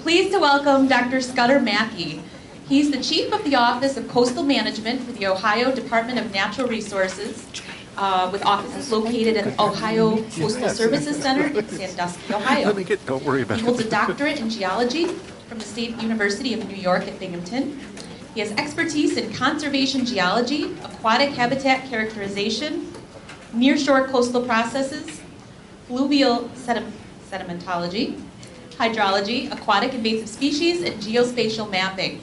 Pleased to welcome Dr. Scudder Mackey. He's the Chief of the Office of Coastal Management for the Ohio Department of Natural Resources, with offices located at Ohio Coastal Services Center in Sandusky, Ohio. Don't worry about it. He holds a doctorate in geology from the State University of New York at Binghamton. He has expertise in conservation geology, aquatic habitat characterization, nearshore coastal processes, fluvial sedimentology, hydrology, aquatic invasive species, and geospatial mapping.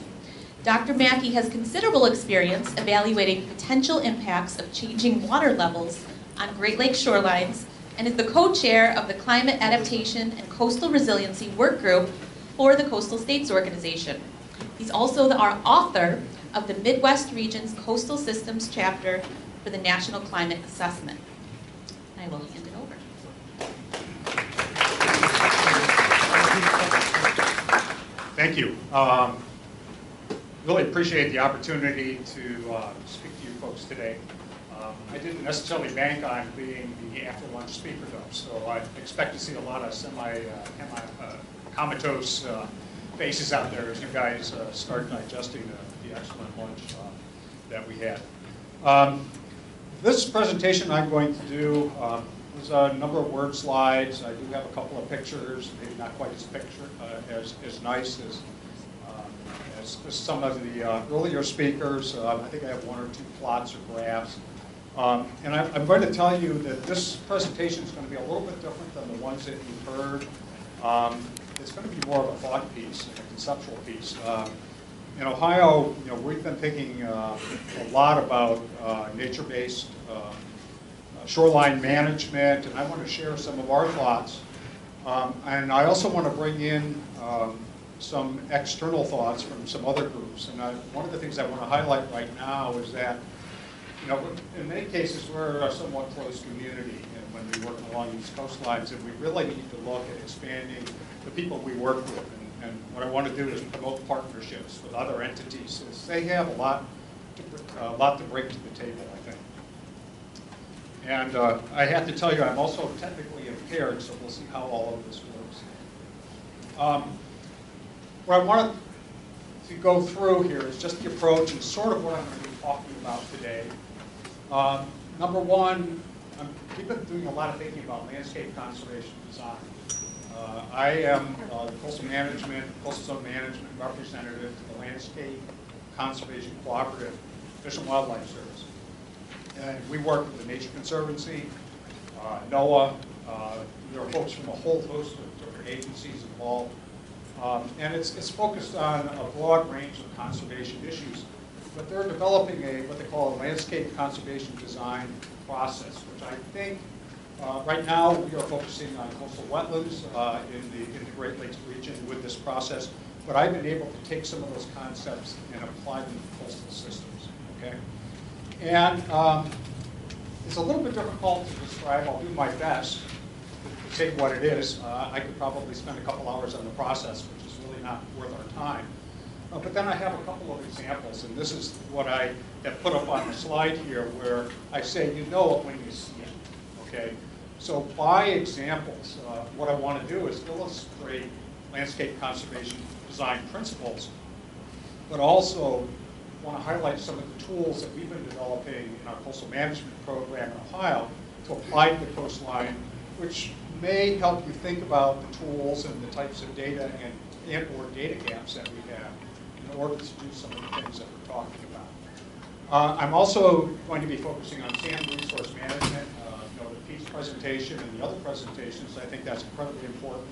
Dr. Mackey has considerable experience evaluating potential impacts of changing water levels on Great Lakes shorelines and is the co-chair of the Climate Adaptation and Coastal Resiliency Workgroup for the Coastal States Organization. He's also the author of the Midwest Region's Coastal Systems Chapter for the National Climate Assessment. I will hand it over. Thank you. Really appreciate the opportunity to speak to you folks today. I didn't necessarily bank on being the after-lunch speaker though, so I expect to see a lot of comatose faces out there as you guys start digesting the excellent lunch that we had. This presentation I'm going to do is a number of word slides. I do have a couple of pictures, maybe not quite as nice as some of the earlier speakers. I think I have one or two plots or graphs. And I'm going to tell you that this presentation is going to be a little bit different than the ones that you've heard. It's going to be more of a thought piece, a conceptual piece. In Ohio, we've been thinking a lot about nature-based shoreline management, and I want to share some of our thoughts. And I also want to bring in some external thoughts from some other groups. And one of the things I want to highlight right now is that, in many cases we're a somewhat close community when we work along these coastlines, and we really need to look at expanding the people we work with. And what I want to do is promote partnerships with other entities, since they have a lot to bring to the table, I think. And I have to tell you, I'm also technically impaired, so we'll see how all of this works. What I wanted to go through here is just the approach and sort of what I'm going to be talking about today. Number one, we've been doing a lot of thinking about landscape conservation design. I am the coastal zone management representative to the Landscape Conservation Cooperative, Fish and Wildlife Service. And we work with the Nature Conservancy, NOAA. There are folks from a whole host of different agencies involved. And it's focused on a broad range of conservation issues. But they're developing what they call a landscape conservation design process, which I think right now we are focusing on coastal wetlands in the Great Lakes region with this process. But I've been able to take some of those concepts and apply them to coastal systems. Okay? And it's a little bit difficult to describe. I'll do my best to say what it is. I could probably spend a couple hours on the process, which is really not worth our time. But then I have a couple of examples, and this is what I have put up on the slide here, where I say you know it when you see it. Okay? So by examples, what I want to do is illustrate landscape conservation design principles, but also want to highlight some of the tools that we've been developing in our coastal management program in Ohio to apply to the coastline, which may help you think about the tools and the types of data and or data gaps that we have in order to do some of the things that we're talking about. I'm also going to be focusing on sand resource management. The Pete's presentation and the other presentations, I think that's incredibly important.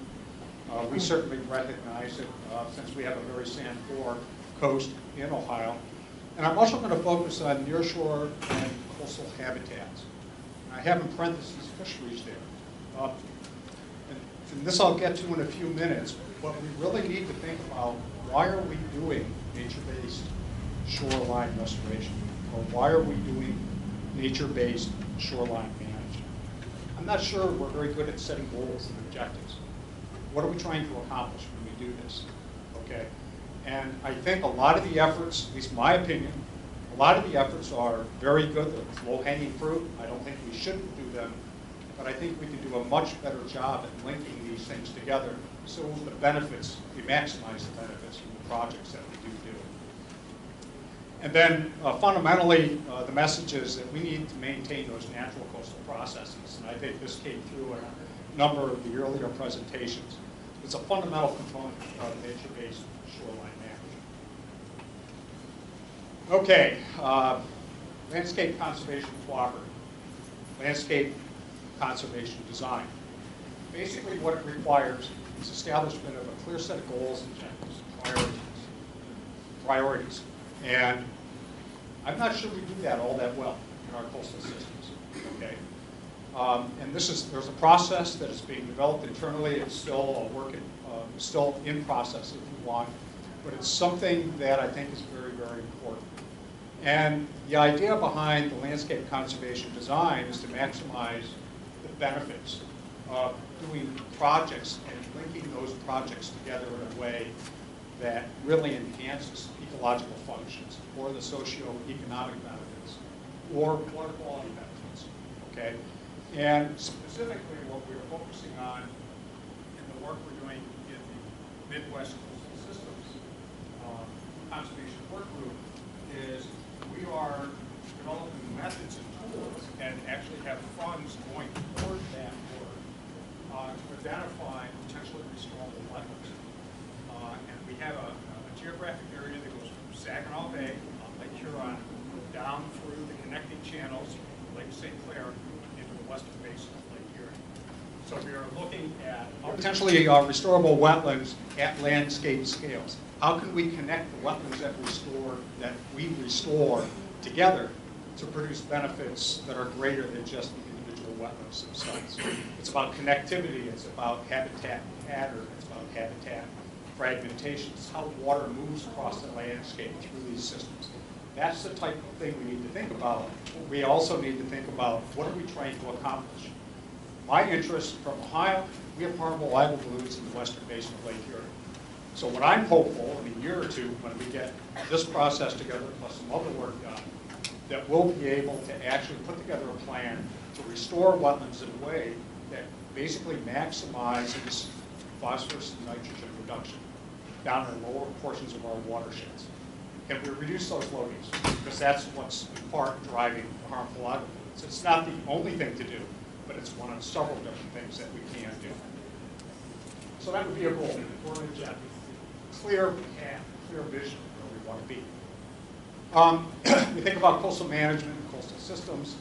We certainly recognize it since we have a very sand-poor coast in Ohio. And I'm also going to focus on nearshore and coastal habitats. I have in parentheses fisheries there. And this I'll get to in a few minutes, but we really need to think about why are we doing nature-based shoreline restoration? Or why are we doing nature-based shoreline management? I'm not sure we're very good at setting goals and objectives. What are we trying to accomplish when we do this? Okay? And I think a lot of the efforts, at least in my opinion, a lot of the efforts are very good. They're low-hanging fruit. I don't think we shouldn't do them. But I think we can do a much better job at linking these things together so the benefits, we maximize the benefits from the projects that we do. And then fundamentally, the message is that we need to maintain those natural coastal processes. And I think this came through in a number of the earlier presentations. It's a fundamental component of nature-based shoreline management. Okay, landscape conservation cooperative, landscape conservation design. Basically what it requires is establishment of a clear set of goals, objectives, priorities. And I'm not sure we do that all that well in our coastal systems, okay? And there's a process that is being developed internally. It's still a work, still in process if you want, but it's something that I think is very, very important. And the idea behind the landscape conservation design is to maximize the benefits of doing projects and linking those projects together in a way that really enhances ecological functions or the socio-economic benefits or water quality benefits, okay? And specifically what we're focusing on in the work we're doing in the Midwest Coastal Systems Conservation Workgroup is we are developing methods and tools and actually have funds going toward that work to identify potentially restorable wetlands. And we have a geographic area that goes from Saginaw Bay, Lake Huron, down through the connecting channels, Lake St. Clair, into the western basin of Lake Erie. So we are looking at potentially restorable wetlands at landscape scales. How can we connect the wetlands that we restore together to produce benefits that are greater than just the individual wetlands themselves? It's about connectivity, it's about habitat pattern, it's about habitat fragmentation. It's how water moves across the landscape through these systems. That's the type of thing we need to think about. We also need to think about what are we trying to accomplish. My interest from Ohio, we have harmful algal blooms in the western basin of Lake Erie. So what I'm hopeful in a year or two, when we get this process together plus some other work done, that we'll be able to actually put together a plan to restore wetlands in a way that basically maximizes phosphorus and nitrogen reduction down in lower portions of our watersheds. Can we reduce those loadings? Because that's what's in part driving the harmful algal blooms. It's not the only thing to do, but it's one of several different things that we can do. So that would be a goal or an objective. Clear path, clear vision of where we want to be. We think about coastal management and coastal systems.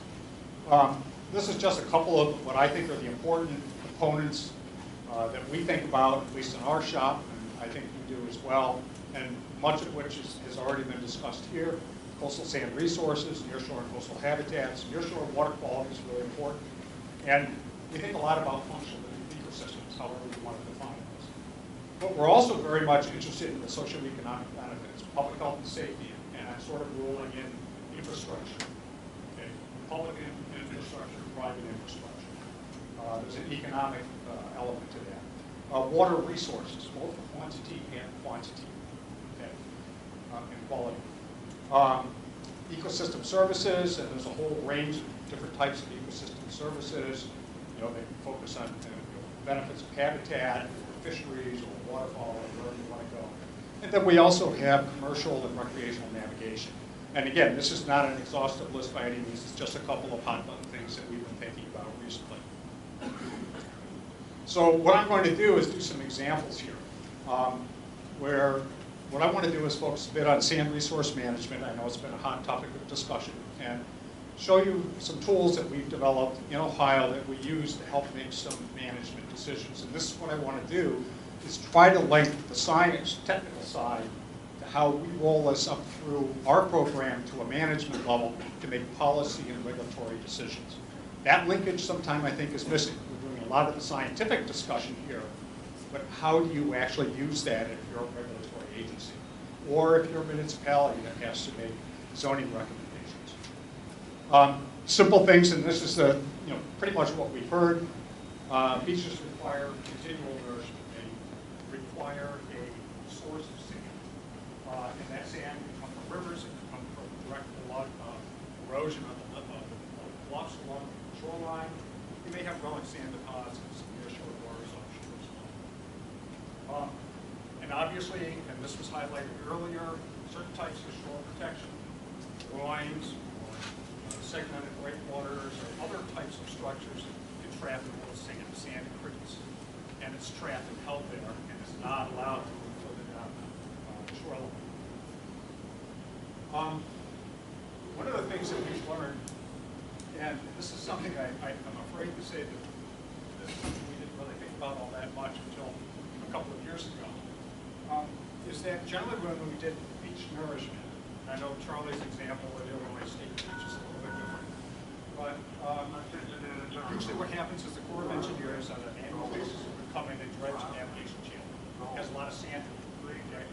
This is just a couple of what I think are the important components that we think about, at least in our shop, and I think you do as well, and much of which has already been discussed here. Coastal sand resources, nearshore and coastal habitats. Nearshore water quality is really important. And we think a lot about functional ecosystems, however we want to define those. But we're also very much interested in the socioeconomic benefits, public health and safety, and I'm sort of rolling in infrastructure. Okay? Public infrastructure, private infrastructure. There's an economic element to that. Water resources, both quantity and quantity, okay, and quality. Ecosystem services, and there's a whole range of different types of ecosystem services. You know, they focus on benefits of habitat, or fisheries, or waterfowl, or wherever you want to go. And then we also have commercial and recreational navigation. And again, this is not an exhaustive list by any means. It's just a couple of hot button things that we've been thinking about recently. So what I'm going to do is do some examples here, where what I want to do is focus a bit on sand resource management. I know it's been a hot topic of discussion, and show you some tools that we've developed in Ohio that we use to help make some management decisions. And this is what I want to do, is try to link the science, technical side, to how we roll this up through our program to a management level to make policy and regulatory decisions. That linkage sometime I think is missing. We're doing a lot of the scientific discussion here, but how do you actually use that if you're a regulatory agency? Or if you're a municipality that has to make zoning recommendations. Simple things, and this is pretty much what we've heard. Beaches require continual nourishment. They require a source of sand. And that sand can come from rivers, it can come from direct erosion on the bluffs along the shoreline. You may have growing sand deposits near shore waters offshore as well. And obviously, and this was highlighted earlier, certain types of shore protection, groins, segmented breakwaters, or other types of structures can trap and hold sand. Sand accretes, and it's trapped and held there, and is not allowed to move further down the shoreline. One of the things that we've learned, and this is something I'm afraid to say that we didn't really think about all that much until a couple of years ago, is that generally when we did beach nourishment, I know Charlie's example at Illinois State Beach is a little bit different, but usually what happens is the Corps of Engineers on an annual basis would come in and dredge the navigation channel. It has a lot of sand in it. Okay?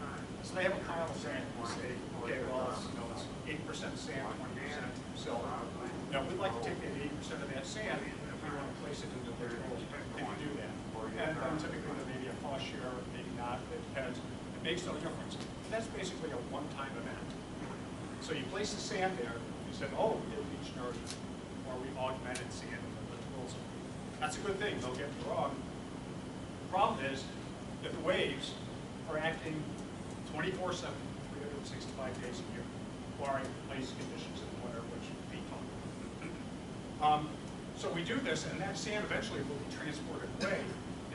So they have a pile of sand and say, okay, well, it's 80% sand, 20% silt. Now, we'd like to take that 80% of that sand and if we want to place it into the controls, can you do that? And typically there may be a cost share, maybe not, it depends. It makes no difference. That's basically a one-time event. So you place the sand there, you said, oh, we did beach nourishment, or we augmented sand in the littoral zone. That's a good thing, don't get me wrong. The problem is that the waves are acting 24/7, 365 days a year, barring ice conditions in the winter, which we talk. So we do this, and that sand eventually will be transported away,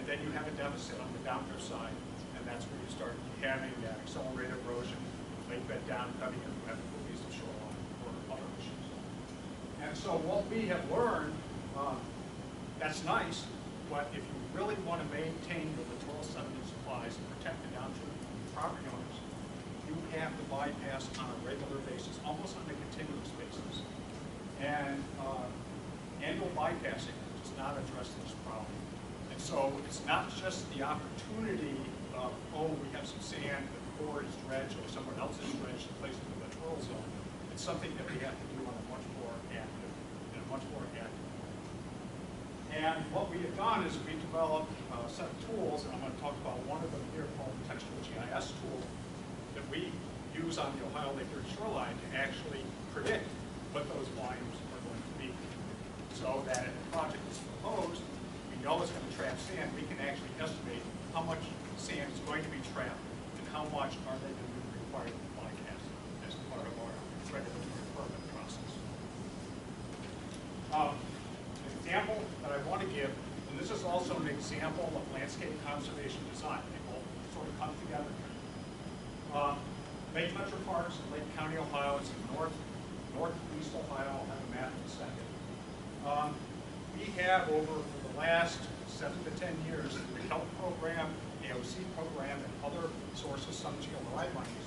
and then you have a deficit on the downriver side, and that's where you start having that accelerated erosion, lake bed down, cutting and release of shoreline, or other issues. And so what we have learned, that's nice, but if you really want to maintain the littoral sediment supplies and protect the downstream property owners, you have to bypass on a regular basis, almost on a continuous basis. And annual bypassing does not address this problem. And so it's not just the opportunity of, oh, we have some sand, the Corps is dredged, or someone else is dredged and placed in the littoral zone. It's something that we have to do on a much more active, in a much more active way. And what we have done is we developed a set of tools, and I'm going to talk about one of them here called the Textual GIS tool that we use on the Ohio Lake Erie shoreline to actually predict what those volumes are going to be. So that if the project is proposed, we know it's going to trap sand, we can actually estimate how much sand is going to be trapped and how much are they going to be required to bypass as part of our regulatory permit process. An example that I want to give, and this is also an example of landscape conservation design. They all sort of come together here. Lake Metro Parks in Lake County, Ohio. It's in northeast Ohio. I'll have a map in a second. We have over the last 7 to 10 years, the HELP program, AOC program, and other sources, some GLRI monies,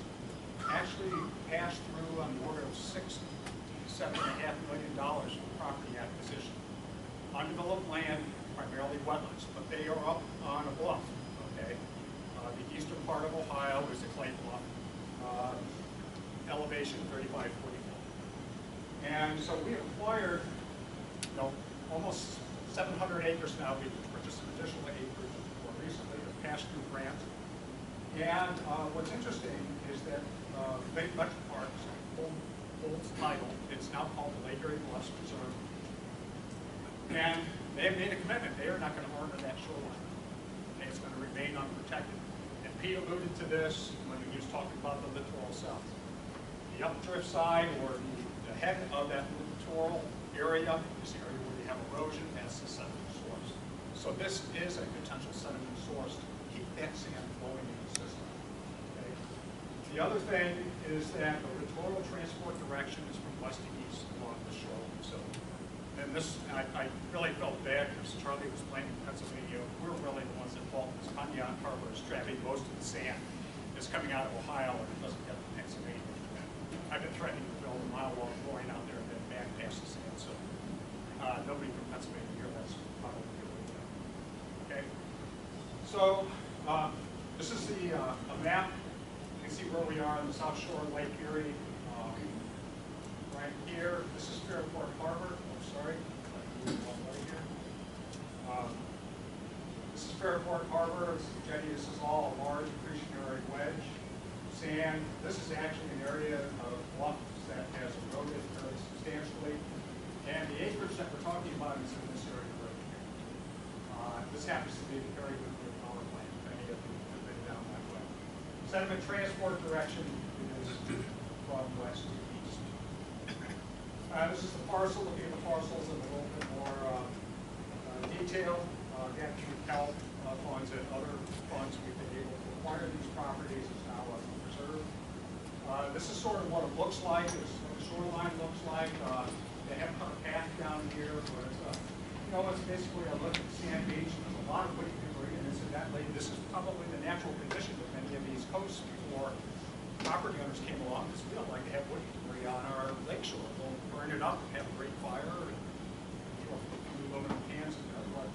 actually passed through on the order of $6 to $7.5 million for property acquisition. Undeveloped land, primarily wetlands, but they are up on a bluff, okay? The eastern part of Ohio is the clay bluff, elevation 35, 40 feet. And so we acquired, almost 700 acres now. We purchased some additional acreage more recently, a pass-through grant. And what's interesting is that Lake Metro Parks holds title. It's now called the Lake Erie Bluffs Preserve. And they have made a commitment. They are not going to harm that shoreline. And it's going to remain unprotected. And Pete alluded to this when he was talking about the littoral south. The updrift side, or the head of that littoral area, is the area where they have erosion. That's the sediment source. So this is a potential sediment source to keep that sand flowing in the system. Okay? The other thing is that the littoral transport direction is from west to east along the shoreline. So, and this, I really felt bad because Charlie was playing in Pennsylvania. We're really the ones that fault this. Pontiac Harbor is trapping most of the sand that's coming out of Ohio, and it doesn't get to Pennsylvania. I've been threatening to build a mile-long groin out there and then back past the sand. So nobody from Pennsylvania here, that's probably a good idea. Okay. So this is a map. You can see where we are on the South Shore of Lake Erie. Right here, this is Fairport Harbor. Oh, sorry. Right here. This is Fairport Harbor. This is the jetty. This is all a large accretionary wedge. Sand. This is actually an area of bluffs that has eroded very substantially. And the acreage that we're talking about is in this area right here. This happens to be the Erie nuclear power plant. Many of you have been Sediment transport direction is from west to east. This is the parcel, looking at the parcels in a little bit more detail. Again, through CALP funds and other funds, we've been able to acquire these properties. It's now a preserve. This is sort of what it looks like. This is what the shoreline looks like. They have a path down here, but it's basically a look at sand beach. There's a lot of woody debris, and incidentally, this is probably the natural condition of many of these coasts before property owners came along, because we don't like to have woody debris on our lakeshore. We'll burn it up and have a great fire, and aluminum cans and that. But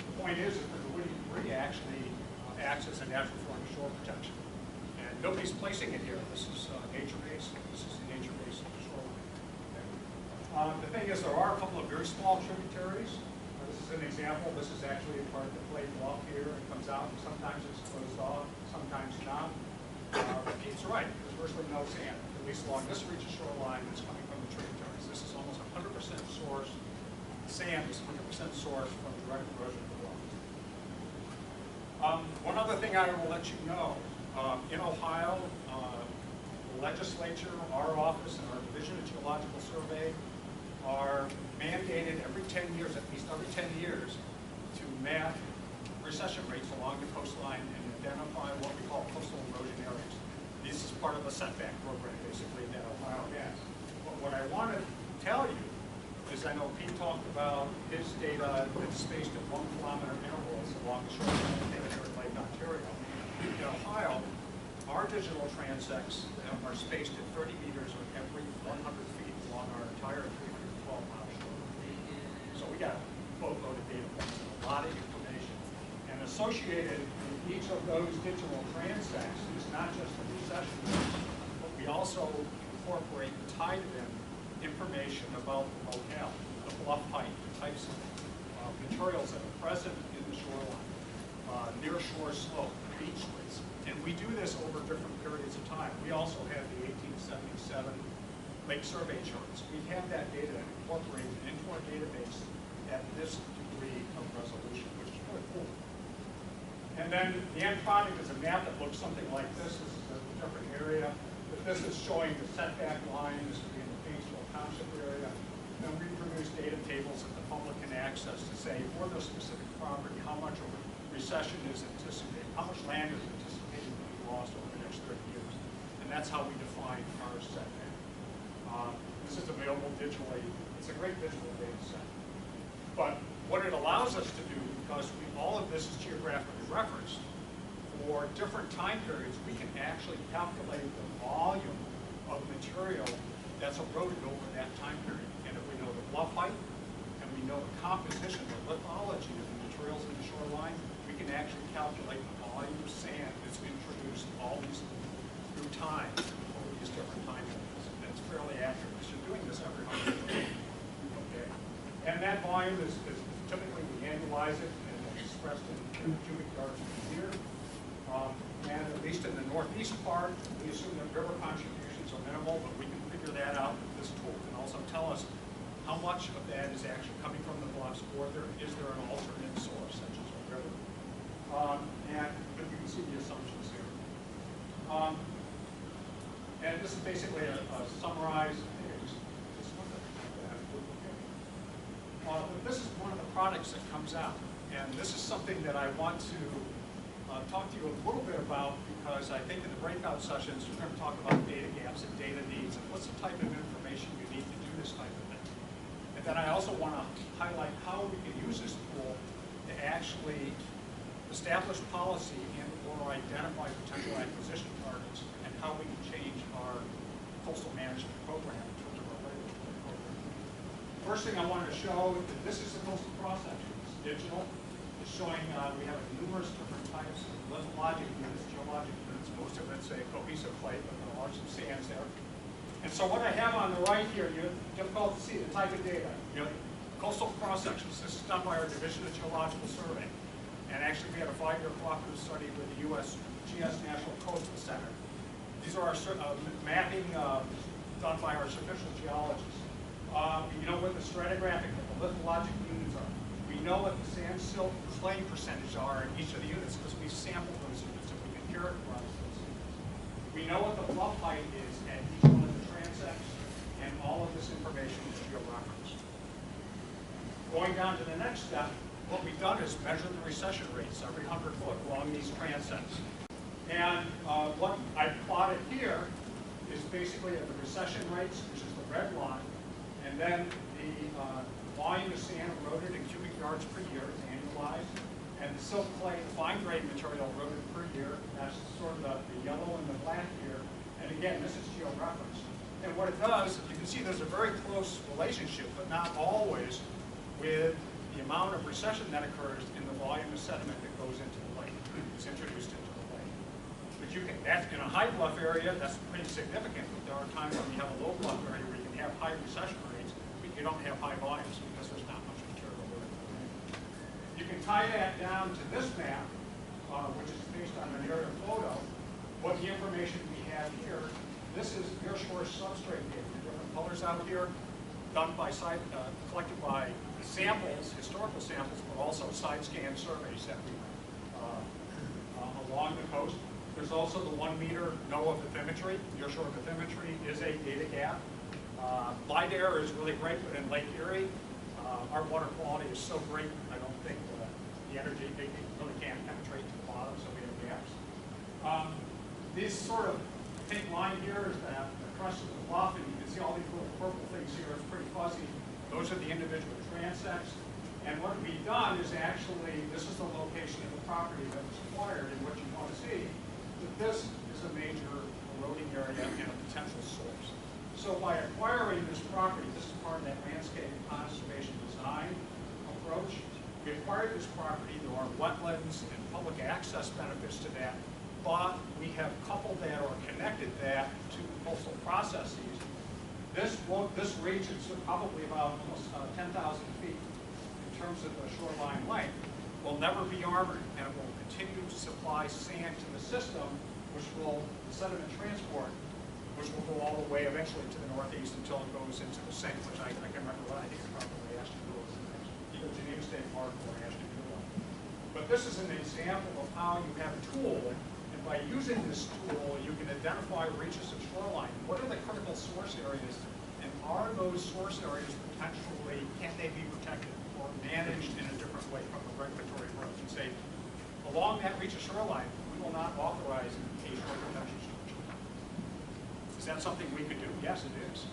the point is that the woody debris actually acts as a natural form of shore protection. And nobody's placing it here. This is nature-based. This is the nature-based shoreline. Okay. The thing is, there are a couple of very small tributaries. This is an example. This is actually a part of the clay bluff here. It comes out, and sometimes it's closed off, sometimes not. But Pete's right. There's virtually no sand, at least along this reach of shoreline that's coming from the tributaries. This is almost 100% source. Sand is 100% sourced from direct erosion of the bluff. One other thing I will let you know. In Ohio, the legislature, our office, and our Division of Geological Survey are mandated every 10 years, at least every 10 years, to map recession rates along the coastline and identify what we call coastal erosion areas. This is part of a setback program, basically, that Ohio has. But what I want to tell you is I know Pete talked about his data that's spaced at 1 kilometer intervals along the shoreline of Lake Ontario. In Ohio, our digital transects are spaced at 30 meters or every 100 feet along our entire 312-mile shore. So we got a boatload of data points and a lot of information. And associated with each of those digital transects is not just the recession, but we also incorporate and tie to them information about the locale, the bluff height, the types of materials that are present in the shoreline, nearshore slope, beach splits. And we do this over different periods of time. We also have the 1877 lake survey charts. We have that data incorporated into our database at this degree of resolution, which is really cool. And then the end product is a map that looks something like this. This is a different area, but this is showing the setback line. This would be in the Painesville Township area. And we produce data tables that the public can access to say, for this specific property, how much of a recession is anticipated, how much land is anticipated to be lost over the next 30 years. And that's how we define our setback. This is available digitally. It's a great digital data set. But what it allows us to do, because all of this is geographically referenced, for different time periods, we can actually calculate the volume of material that's eroded over that time period. And if we know the bluff height, and we know the composition, the lithology of the materials in the shoreline, we can actually calculate the volume of sand that's introduced all these through time over these different time periods. And it's fairly accurate because you're doing this every 100 years. Okay. And that volume is typically we annualize it and it's expressed in cubic yards per year. And at least in the northeast part, we assume that river contributions are minimal, but we can figure that out with this tool. And also tell us how much of that is actually coming from the bluffs, or is there an alternate source, such as a river? And you can see the assumptions here. And this is basically a summarized, this is one of the products that comes out. And this is something that I want to talk to you a little bit about, because I think in the breakout sessions, we're going to talk about data gaps and data needs and what's the type of information you need to do this type of thing. And then I also want to highlight how we can use this tool to actually establish policy and or identify potential acquisition targets and how we can change our coastal management program in terms of our regulatory program. First thing I wanted to show is that this is the coastal cross-section. It's digital. It's showing we have numerous different types of lithologic units, geologic units. Most of it's a cohesive plate, but there are some sands there. And so what I have on the right here, difficult to see the type of data. Coastal cross-sections. This is done by our Division of Geological Survey. And actually, we had a 5-year cooperative study with the USGS National Coastal Center. These are our mapping done by our surficial geologists. We know what the stratigraphic and the lithologic units are. We know what the sand, silt, clay percentage are in each of the units because we've sampled those units and we can characterize those units. We know what the bluff height is at each one of the transects, and all of this information is georeferenced. Going down to the next step, what we've done is measure the recession rates every 100 foot along these transects. And what I plotted here is basically the recession rates, which is the red line, and then the volume of sand eroded in cubic yards per year is annualized, and the silt clay, the fine grain material eroded per year, that's sort of the yellow and the black here. And again, this is georeferenced. And what it does, you can see there's a very close relationship, but not always, with the amount of recession that occurs in the volume of sediment that goes into the lake. It's introduced into the lake. But you can, that's in a high bluff area, that's pretty significant. But there are times when you have a low bluff area where you can have high recession rates, but you don't have high volumes because there's not much material moving. You can tie that down to this map, which is based on an aerial photo. What the information we have here, this is Nearshore substrate data. Different colors out here, done by collected by samples, historical samples, but also side scan surveys that we along the coast. There's also the 1 meter NOAA bathymetry. Nearshore bathymetry is a data gap. LIDAR is really great, but in Lake Erie, our water quality is so great, I don't think the energy, they really can't penetrate to the bottom, so we have gaps. This sort of pink line here is the crest of the bluff, and you can see all these little purple things here. It's pretty fuzzy. Those are the individual transects. And what we've done is actually, this is the location of the property that was acquired, and what you want to see, that this is a major eroding area and a potential source. So by acquiring this property, this is part of that landscape conservation design approach. We acquired this property. There are wetlands and public access benefits to that, but we have coupled that or connected that to coastal processes. This region, so probably about almost 10,000 feet in terms of the shoreline length, will never be armored, and it will continue to supply sand to the system, which will, the sediment transport, which will go all the way eventually to the northeast until it goes into the sink, which I can remember what I think it probably asked you to do was either Geneva State Park or asked you to do one. But this is an example of how you have a tool, and by using this tool, you can identify reaches of shoreline. What are the critical source areas, and are those source areas potentially, can they be protected or managed in a different way from a regulatory approach? And say, along that reach of shoreline, we will not authorize a shore protection structure. Is that something we could do? Yes, it is.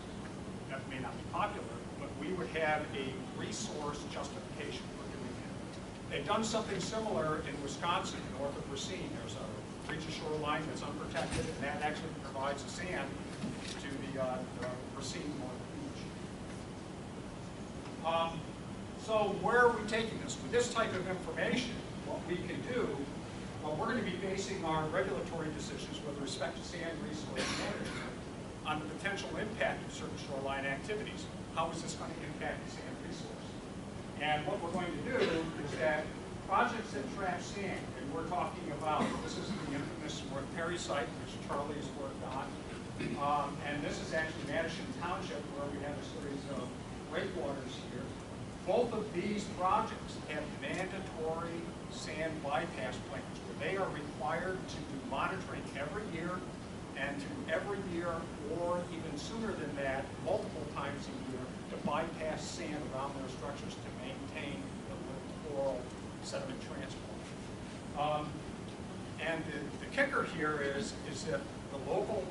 That may not be popular, but we would have a resource justification for doing that. They've done something similar in Wisconsin, north of Racine. There's a reach of shoreline that's unprotected, and that actually provides the sand to the Racine North Beach. So where are we taking this? With this type of information, what we can do, well, we're going to be basing our regulatory decisions with respect to sand resource management on the potential impact of certain shoreline activities. How is this going to impact the sand resource? And what we're going to do is that projects that trap sand, and we're talking about, this is the infamous North Perry site, which Charlie's worked on, and this is actually Madison Township, where we have a series of breakwaters here. Both of these projects have mandatory sand bypass plans, where they are required to do monitoring every year, and to every year, or even sooner than that, multiple times a year, to bypass sand around their structures to maintain the littoral sediment transport. And the kicker here is that the local,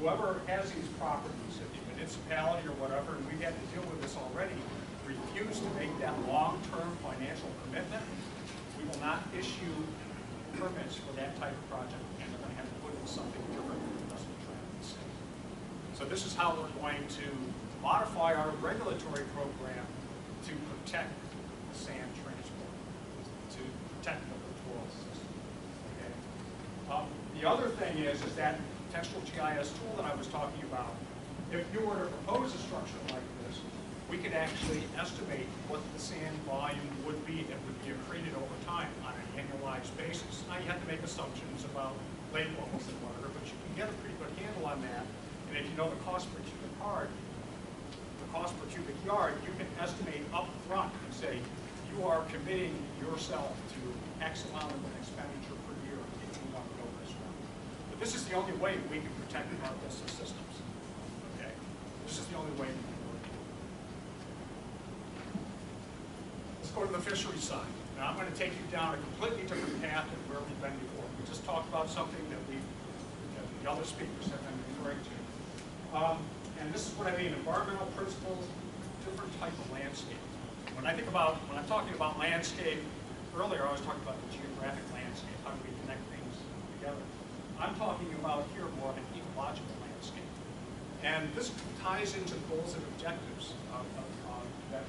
whoever has these properties, if the municipality or whatever, and we've had to deal with this already, refuse to make that long-term financial commitment, we will not issue permits for that type of project, and they're going to have to put in something different than investment trends. So this is how we're going to modify our regulatory program to protect the sand transport, to protect the littoral system. Okay. The other thing is that textual GIS tool that I was talking about. If you were to propose a structure like this, we could actually estimate what the sand volume would be that would be accreted over time on an annualized basis. Now, you have to make assumptions about lake levels and whatever, but you can get a pretty good handle on that. And if you know the cost per cubic yard, you can estimate up front and say, you are committing yourself to X amount of an expenditure per year if you want to go this route. The This is the only way we can protect our coastal systems. Okay? This is the only way we can work. Let's go to the fisheries side. Now I'm going to take you down a completely different path than where we've been before. We just talked about something that the other speakers have been referring to. And this is what I mean, environmental principles, different type of landscape. When I'm talking about landscape, earlier I was talking about the geographic landscape, how do we connect things together. I'm talking about here more of an ecological landscape. And this ties into goals and objectives that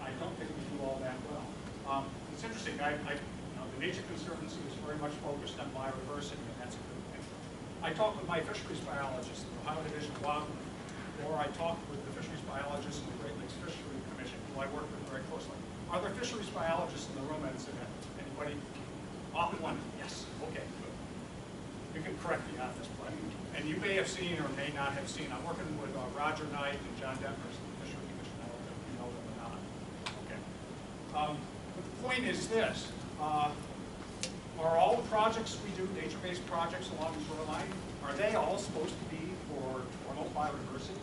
I don't think we do all that well. It's interesting, the Nature Conservancy is very much focused on biodiversity, and that's a good thing. I talk with my fisheries biologists in the Ohio Division of Wildlife, or I talk with the fisheries biologists in the Great Lakes Fisheries Commission, who I work with very closely. Are there fisheries biologists in the room at this event? Anybody? One? Yes. Okay, good. You can correct me on this, but and you may have seen or may not have seen. I'm working with Roger Knight and John Detmers in the Fisheries Commission. I don't know if you know them or not. Okay. But the point is this. Are all the projects we do, nature-based projects along the shoreline, are they all supposed to be for promote biodiversity?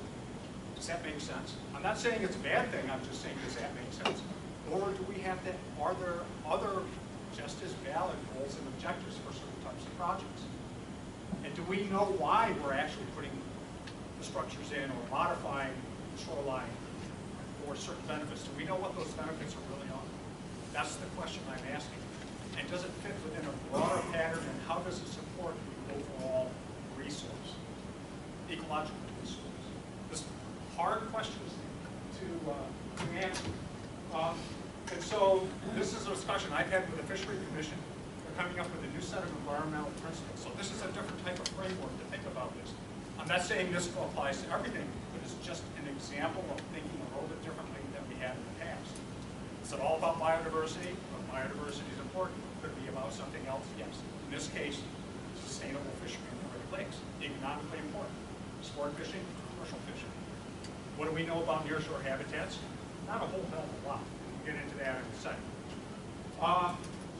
Does that make sense? I'm not saying it's a bad thing, I'm just saying, does that make sense? Or do we have to, are there other just as valid goals and objectives for certain types of projects? And do we know why we're actually putting the structures in or modifying the shoreline for certain benefits? Do we know what those benefits are really on? That's the question I'm asking. And does it fit within a broader pattern, and how does it support the overall resource, ecological resource? This hard questions to answer. And so this is a discussion I've had with the Fisheries Commission. They're coming up with a new set of environmental principles. So this is a different type of framework to think about this. I'm not saying this applies to everything, but it's just an example of thinking a little bit differently than we had in the past. Is it all about biodiversity? Well, biodiversity is important. Could it be about something else? Yes. In this case, sustainable fishing in the Great Lakes, economically important. Sport fishing, commercial fishing. What do we know about nearshore habitats? Not a whole hell of a lot. We'll get into that in a second.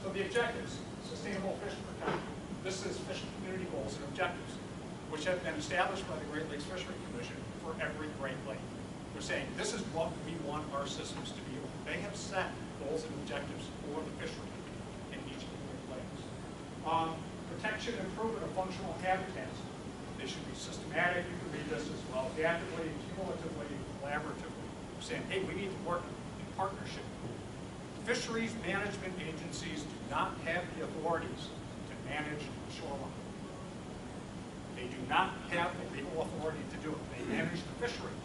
So the objectives, sustainable fish protection. This is fishing community goals and objectives, which have been established by the Great Lakes Fisheries Commission for every Great Lake. They're saying this is what we want our systems to be. They have set goals and objectives for the fishery in each of the Great Lakes. Protection and improvement of functional habitats. They should be systematic. You can read this as well. Adaptively, cumulatively, collaboratively. They're saying, hey, we need to work in partnership. Fisheries management agencies do not have the authorities to manage the shoreline. They do not have the legal authority to do it. They manage the fishery.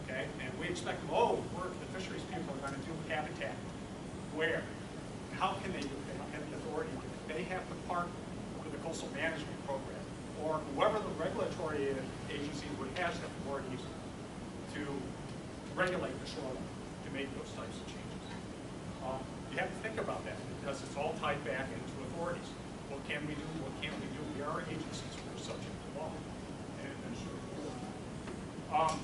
Okay, and we expect them, the fisheries people are going to do habitat. Where? And how can they do it? They don't have the authority to do it. They have to partner with the coastal management program or whoever the regulatory agency would have the authorities to regulate the shoreline, to make those types of changes. You have to think about that because it's all tied back into authorities. What can we do? What can't we do? We are agencies. We're subject to law and administrative law.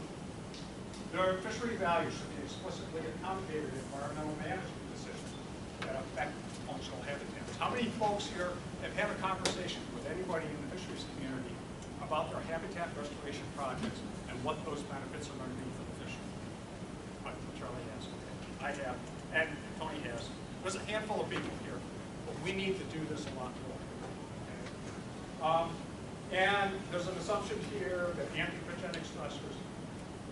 Their fishery values should be explicitly accommodated in environmental management decisions that affect functional habitats. How many folks here have had a conversation with anybody in the fisheries community about their habitat restoration projects and what those benefits are going to be for the fishery? Charlie has. I have. And Tony has. There's a handful of people here, but we need to do this a lot more. Okay? And there's an assumption here that anthropogenic stressors,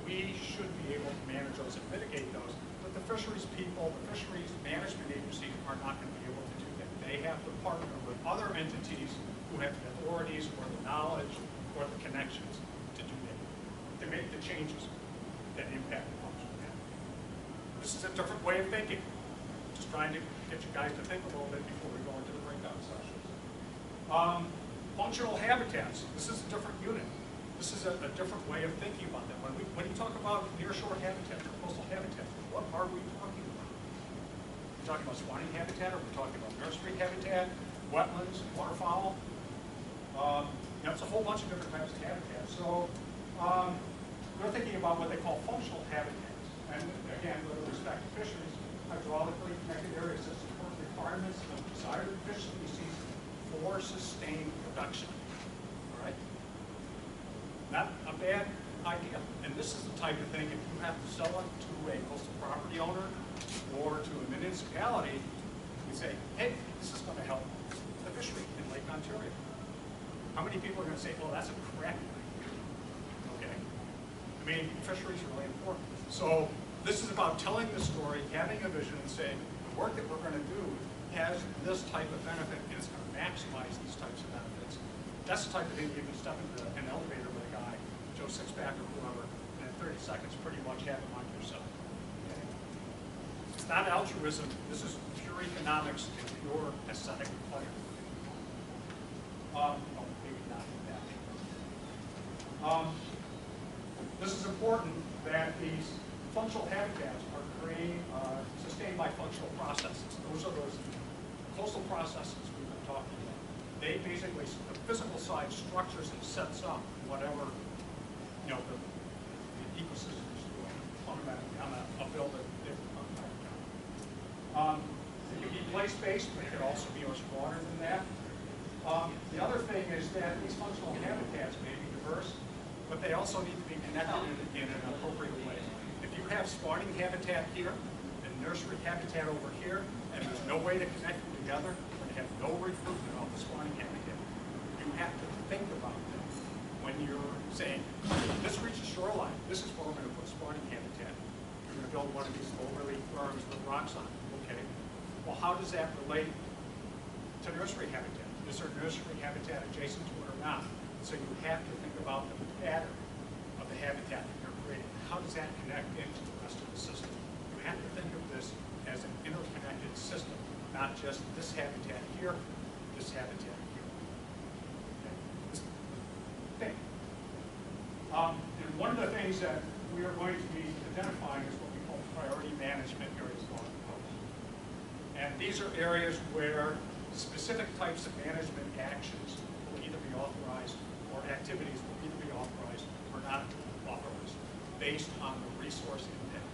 we should be able to manage those and mitigate those, but the fisheries people, the fisheries management agencies are not going to be able to do that. They have to partner with other entities who have the authorities or the knowledge or the connections to do that, to make the changes that impact the functional habitat. This is a different way of thinking. Just trying to get you guys to think a little bit before we go into the breakout sessions. Functional habitats. This is a different unit. This is a different way of thinking about that. When you talk about nearshore habitats or coastal habitats, what are we talking about? Are we talking about spawning habitat, or are we talking about nursery habitat, wetlands, waterfowl? It's a whole bunch of different types of habitats. So we're thinking about what they call functional habitats. And again, with respect to fisheries, hydraulically connected areas that support requirements of desired fish species for sustained production. Not a bad idea. And this is the type of thing, if you have to sell it to a coastal property owner or to a municipality, you say, hey, this is going to help the fishery in Lake Ontario. How many people are going to say, oh, that's a crappy idea? Okay. I mean, fisheries are really important. So this is about telling the story, having a vision, and saying, the work that we're going to do has this type of benefit, and it's going to maximize these types of benefits. That's the type of thing you can step into an elevator with a guy, Joe Sixpack or whoever, and in 30 seconds pretty much have him on yourself. Okay? It's not altruism. This is pure economics and pure aesthetic pleasure. Maybe not that. This is important that these functional habitats are sustained by functional processes. Those are those coastal processes we've been talking about. They basically, the physical side structures and sets up whatever, the ecosystem is doing fundamentally. I'll build it different. It can be place-based, but it can also be much broader than that. The other thing is that these functional habitats may be diverse, but they also need to be connected in an appropriate way. If you have spawning habitat here and nursery habitat over here, and there's no way to connect them together, and have no recruitment of the spawning habitat, you have to think about that when you're saying, this reaches shoreline, this is where we're going to put spawning habitat. You're going to build one of these low-relief berms with rocks on it. Okay. Well, how does that relate to nursery habitat? Is there nursery habitat adjacent to it or not? So you have to think about the pattern of the habitat that you're creating. How does that connect into the rest of the system? You have to think of this as an interconnected system, not just this habitat here, this habitat here. Okay. And one of the things that we are going to be identifying is what we call priority management areas along the coast. And these are areas where specific types of management actions will either be authorized or activities will either be authorized or not authorized based on the resource impact.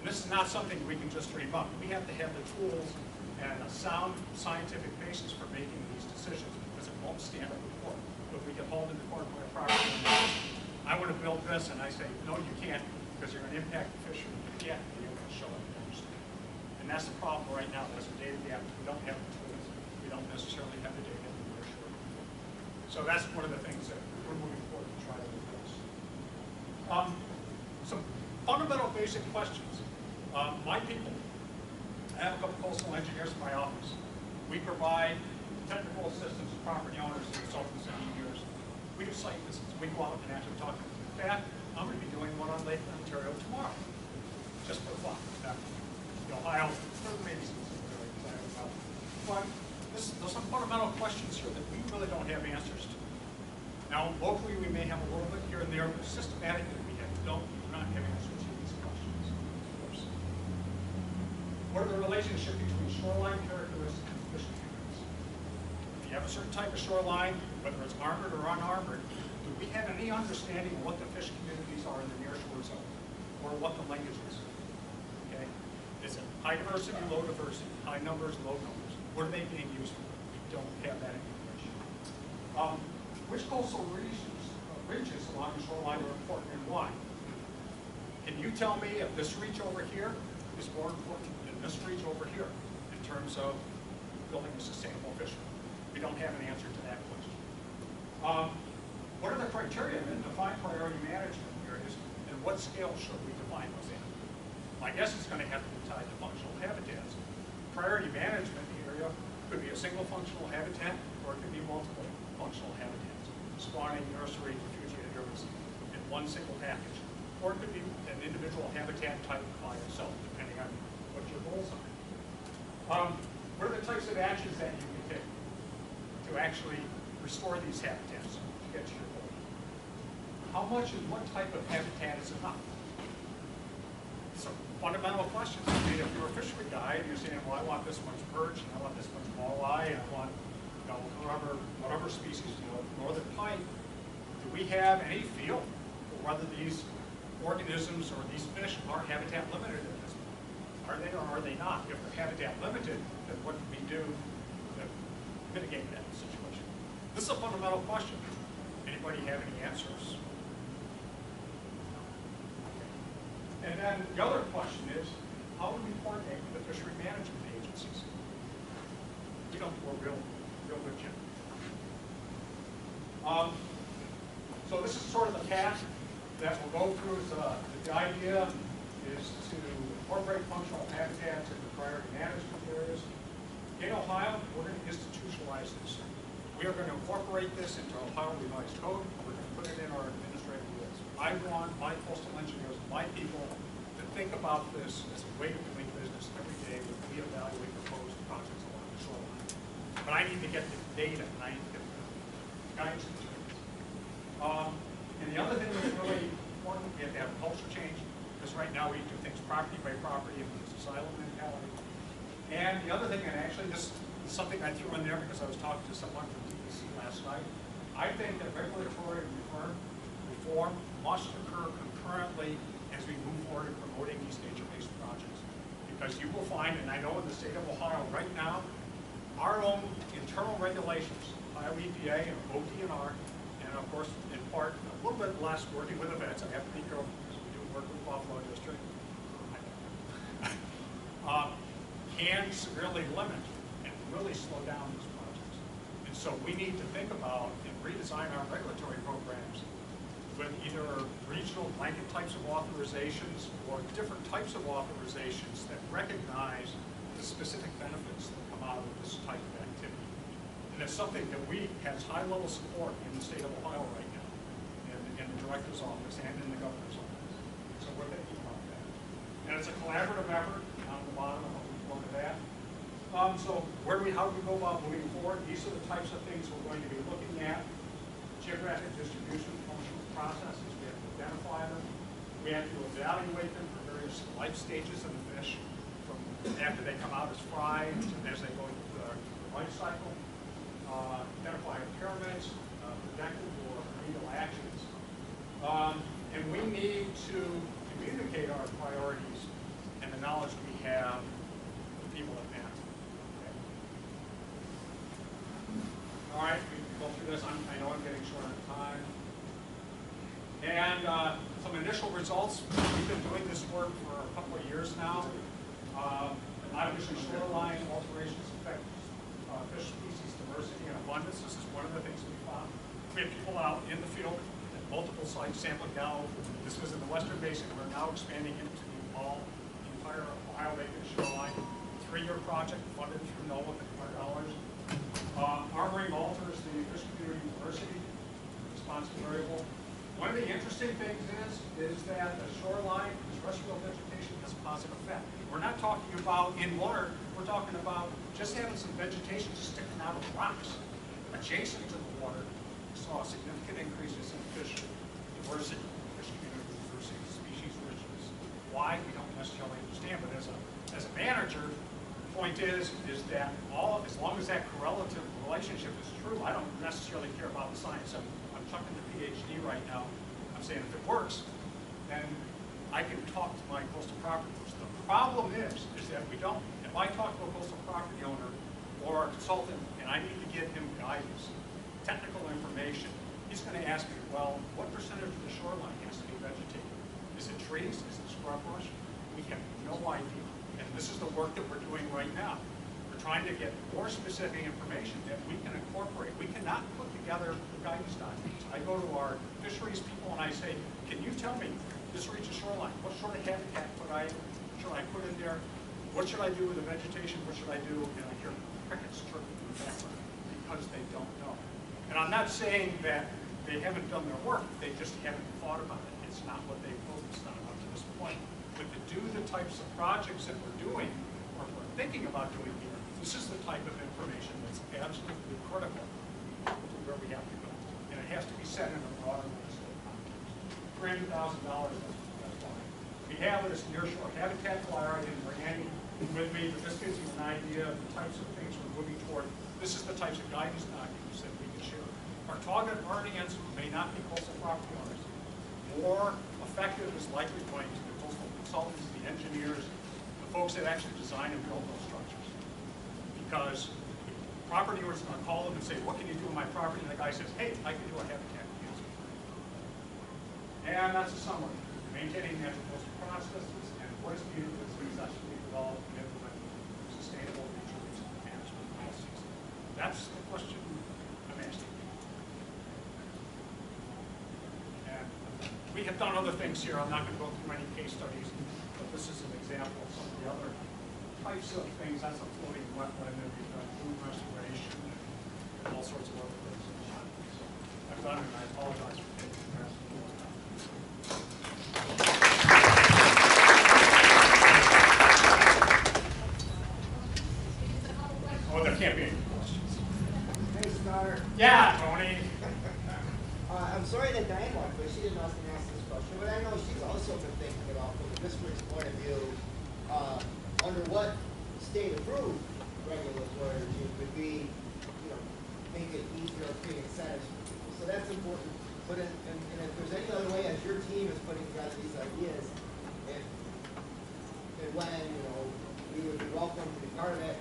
And this is not something we can just dream up. We have to have the tools and a sound scientific basis for making these decisions because it won't stand up in court. But we can hold in the court by a property owner. I want to build this, and I say, no, you can't because you're going to impact the fishery. You can't be able to show it. And that's the problem right now. There's a data gap. We don't have the tools. We don't necessarily have the data. We're short. So that's one of the things that we're moving forward to try to address. Some fundamental basic questions. My people, I have a couple coastal engineers in my office. We provide technical assistance to property owners and consultants and engineers. We do site visits. We go out and actually talk to them. In fact, I'm going to be doing one on Lake Ontario tomorrow, just for fun. Ohio, maybe specifically excited about. But there's some fundamental questions here that we really don't have answers to. Now, locally, we may have a little bit here and there, but systematically, we do not have answers to these questions, of course. What are the relationship between shoreline characteristics and fishing communities? If you have a certain type of shoreline, whether it's armored or unarmored, do we have any understanding of what the fish communities are in the nearshore zone, or what the linkage is? Okay. Is it high diversity, low diversity, high numbers, low numbers? What are they being used for? We don't have that information. Which coastal ridges along the shoreline are important and why? Can you tell me if this ridge over here is more important than this ridge over here in terms of building a sustainable fishery? We don't have an answer to that question. What are the criteria that define priority management areas, and what scale should we define those in? My guess is going to have to be tied to functional habitats. Priority management area could be a single functional habitat, or it could be multiple functional habitats. Spawning, nursery, refugiated areas in one single package. Or it could be an individual habitat type by itself, depending on what your goals are. What are the types of actions that you can take to actually restore these habitats to get to your goal? How much and what type of habitat is enough? Some fundamental questions. I mean, if you're a fishery guy and you're saying, well, I want this much perch, and I want this much walleye, and I want whatever species, northern pike, do we have any feel for whether these organisms or these fish are habitat limited at this point? Are they or are they not? If they're habitat limited, then what do we do to mitigate that situation? This is a fundamental question. And if Anybody have any answers? And then the other question is, how do we coordinate with the fishery management agencies? We don't do a real good job. So this is sort of the path that we'll go through. The idea is to incorporate functional habitats into priority management areas. In Ohio, we're going to institutionalize this. We are going to incorporate this into Ohio Revised Code. We're going to put it in our administrative rules. I want my coastal engineers, my people, to think about this as a way of doing business every day when we evaluate proposed projects along the shoreline. But I need to get the data, and I need to get the guidance and and the other thing that's really important, we have to have a culture change, because right now we do things property by property and it's a silo mentality. And the other thing, and actually this is something I threw in there because I was talking to someone from DEC last night, I think that regulatory reform must occur concurrently as we move forward in promoting these nature-based projects. Because you will find, and I know in the state of Ohio right now, our own internal regulations, Ohio EPA and ODNR, and of course, in part, a little bit less working with the vets. I have to be careful because we do work with Buffalo District. Can severely limit and really slow down these projects. And so we need to think about and redesign our regulatory programs with either regional blanket types of authorizations or different types of authorizations that recognize the specific benefits that come out of this type of activity. And it's something that we has high-level support in the state of Ohio right now, in the director's office and in the governor's office. So we're thinking about that. And it's a collaborative effort on the bottom. I hope we go to that. So how do we go about moving forward? These are the types of things we're going to be looking at. Geographic distribution, functional processes. We have to identify them. We have to evaluate them for various life stages of the fish, from after they come out as fry and as they go through the life cycle. Identify impairments, protective or remedial actions. And we need to communicate our priorities and the knowledge we have with people that matter. Okay. All right, we can go through this. I know I'm getting short on time. And some initial results. We've been doing this work for a couple of years now. Modification of shoreline alterations affect fish species diversity and abundance. This is one of the things we found. We have people out in the field at multiple sites sampling now. This was in the Western Basin. We're now expanding into the entire Ohio Lake shoreline. 3-year project funded through NOAA with $100. Armoring alters the fish community diversity response variable. One of the interesting things is that the shoreline, terrestrial vegetation, has a positive effect. We're not talking about in water, we're talking about just having some vegetation just sticking out of the rocks. Adjacent to the water, we saw significant increases in fish diversity, fish community diversity, species richness. Why? We don't necessarily understand, but as a manager, the point is that as long as that correlative relationship is true, I don't necessarily care about the science. I'm chucking the Ph.D. right now. I'm saying if it works, then I can talk to my coastal property owners. The problem is that we don't. If I talk to a coastal property owner or a consultant and I need to give him guidance, technical information, he's going to ask me, well, what percentage of the shoreline has to be vegetated? Is it trees? Is it scrub brush? We have no idea. And this is the work that we're doing right now. We're trying to get more specific information that we can incorporate. We cannot put together guidance documents. I go to our fisheries people and I say, can you tell me this reaches shoreline? What sort of habitat should I put in there? What should I do with the vegetation? What should I do? And I hear crickets chirping in the background because they don't know. And I'm not saying that they haven't done their work. They just haven't thought about it. It's not what they focused on up to this point. But to do the types of projects that we're doing or we're thinking about doing here, this is the type of information that's absolutely critical to where we have to go. And it has to be set in a broader legislative context. $300,000, that's fine. We have this Nearshore habitat flyer. I didn't bring any with me, but this gives you an idea of the types of things we're moving toward. This is the types of guidance documents that we can share. Our target audience may not be coastal property owners. More effective is likely going to the coastal consultants, the engineers, the folks that actually design and build those structures. Because property owners are going to call them and say, what can you do on my property? And the guy says, hey, I can do a habitat. And that's a summary. Maintaining natural coastal processes and what is needed to successfully develop and implement sustainable fisheries management policies. That's the question I'm asking. And we have done other things here. I'm not going to go through many case studies, but this is an example of some of the other types of things. That's a floating wetland, and we've done food restoration, and all sorts of other things. So I've done it, and I apologize for taking the rest of the time. Oh, there can't be any questions. Hey, Scudder. Yeah, Tony. I'm sorry that Diane walked, but she didn't ask me to ask this question. But I know she's also been thinking about, from the district's point of view, under what state-approved regulatory regime would be, make it easier to create incentives for people. So that's important. But and if there's any other way, as your team is putting together these ideas, if and when we would be welcome to be part of it.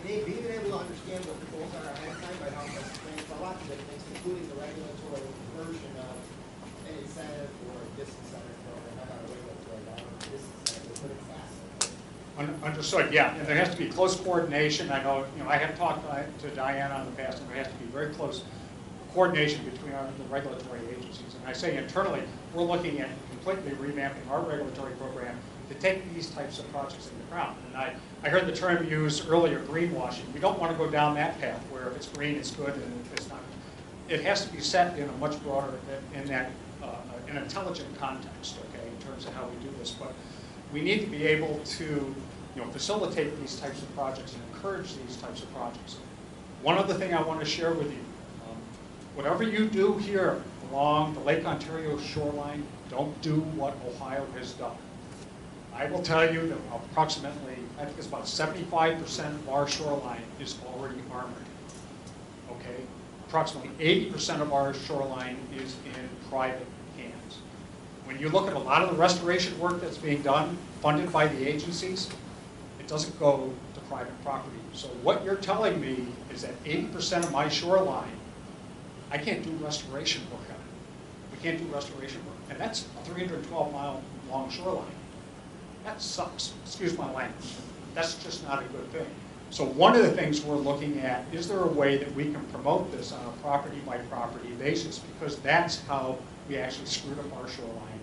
Being able to understand what the goals are ahead of time by helping us plan for lots of different things, including the regulatory version of an incentive or a disincentive program, not a regulatory dollar, a disincentive, but it's fast. Understood, yeah, and there has to be close coordination. I know, I have talked to Diana in the past, and there has to be very close coordination between the regulatory agencies. And I say internally, we're looking at completely revamping our regulatory program to take these types of projects in the ground. And I heard the term used earlier, greenwashing. We don't want to go down that path where if it's green, it's good, and if it's not. It has to be set in a much broader, in that, an intelligent context, okay, in terms of how we do this. But we need to be able to, facilitate these types of projects and encourage these types of projects. One other thing I want to share with you, whatever you do here along the Lake Ontario shoreline, don't do what Ohio has done. I will tell you that approximately, I think it's about 75% of our shoreline is already armored. Okay? Approximately 80% of our shoreline is in private hands. When you look at a lot of the restoration work that's being done, funded by the agencies, it doesn't go to private property. So what you're telling me is that 80% of my shoreline, I can't do restoration work on it. We can't do restoration work. And that's a 312-mile long shoreline. That sucks, excuse my language. That's just not a good thing. So one of the things we're looking at, is there a way that we can promote this on a property by property basis? Because that's how we actually screwed up our shoreline.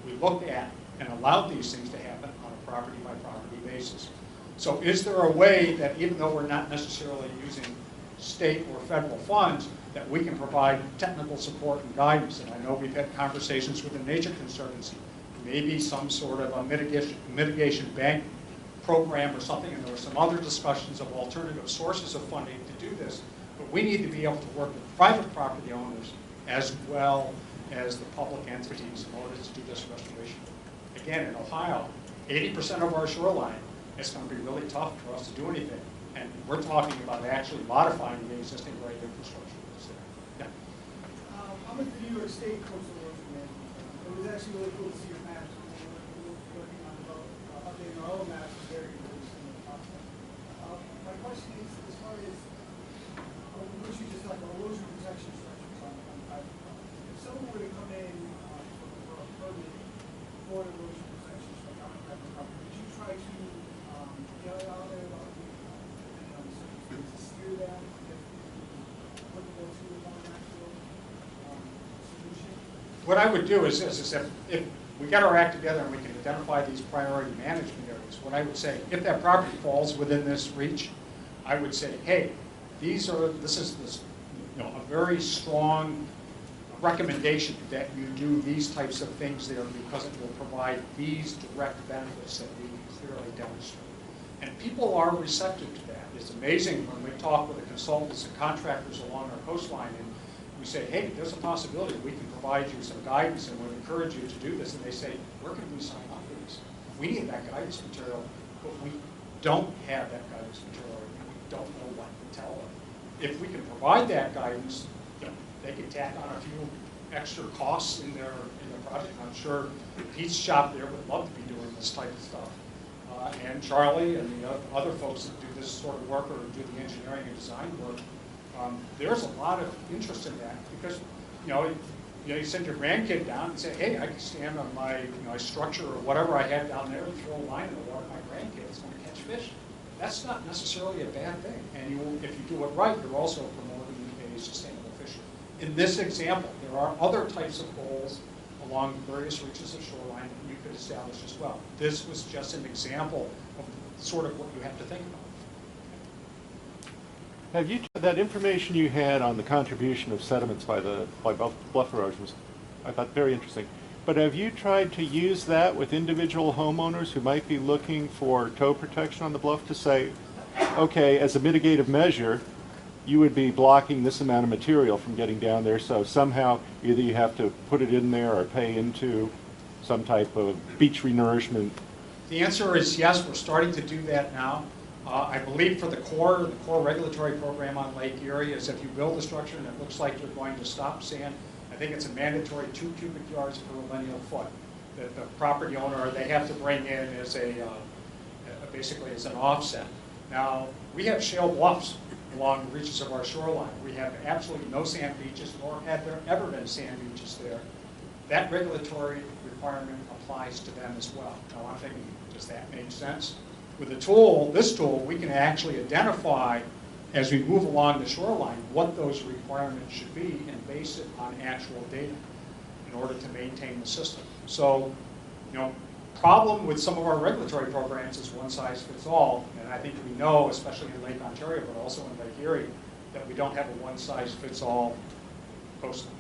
We looked at and allowed these things to happen on a property by property basis. So is there a way that even though we're not necessarily using state or federal funds, that we can provide technical support and guidance? And I know we've had conversations with the Nature Conservancy. Maybe some sort of a mitigation bank program or something, and there were some other discussions of alternative sources of funding to do this. But we need to be able to work with private property owners as well as the public entities in order to do this restoration. Again, in Ohio, 80% of our shoreline, it's going to be really tough for us to do anything. And we're talking about actually modifying the existing great infrastructure that's there. Yeah. I'm with the New York State Coastal Erosion Management. It was actually really cool to see your maps. We're working on updating our own maps. Is very interesting in the process. My question is, as far as what you just talked about, erosion protection structures on private property. If someone were to come in for a permit for an erosion protection structure on private property, would you try to get it out there about to steer that if applicable to one actual solution? What I would do is this, is if we get our act together and we can identify these priority management areas, what I would say, if that property falls within this reach, I would say, hey, this is a very strong recommendation that you do these types of things there because it will provide these direct benefits that we can clearly demonstrate. And people are receptive to that. It's amazing when we talk with the consultants and contractors along our coastline and we say, hey, there's a possibility we can provide you some guidance and would encourage you to do this. And they say, where can we sign up for this? We need that guidance material, but we don't have that guidance material and we don't know what to tell them. If we can provide that guidance, they can tack on a few extra costs in their project. I'm sure Pete's shop there would love to be doing this type of stuff. And Charlie and the other folks that do this sort of work or do the engineering and design work, there's a lot of interest in that because you send your grandkid down and say, hey, I can stand on my structure or whatever I have down there and throw a line in the water. My grandkid's going to catch fish. That's not necessarily a bad thing. And if you do it right, you're also promoting a sustainable fishery. In this example, there are other types of goals along various reaches of shoreline that you could establish as well. This was just an example of sort of what you have to think about. Have you, that information you had on the contribution of sediments by bluff erosion was, I thought, very interesting. But have you tried to use that with individual homeowners who might be looking for tow protection on the bluff to say, okay, as a mitigative measure, you would be blocking this amount of material from getting down there, so somehow either you have to put it in there or pay into some type of beach renourishment? The answer is yes, we're starting to do that now. I believe for the core regulatory program on Lake Erie is if you build a structure and it looks like you're going to stop sand, I think it's a mandatory 2 cubic yards per lineal foot that the property owner, they have to bring in as basically as an offset. Now, we have shale bluffs along the reaches of our shoreline. We have absolutely no sand beaches, nor have there ever been sand beaches there. That regulatory requirement applies to them as well. Now, I'm thinking, does that make sense? With the tool, this tool, we can actually identify as we move along the shoreline what those requirements should be and base it on actual data in order to maintain the system. So, problem with some of our regulatory programs is one size fits all, and I think we know, especially in Lake Ontario, but also in Lake Erie, that we don't have a one size fits all coastal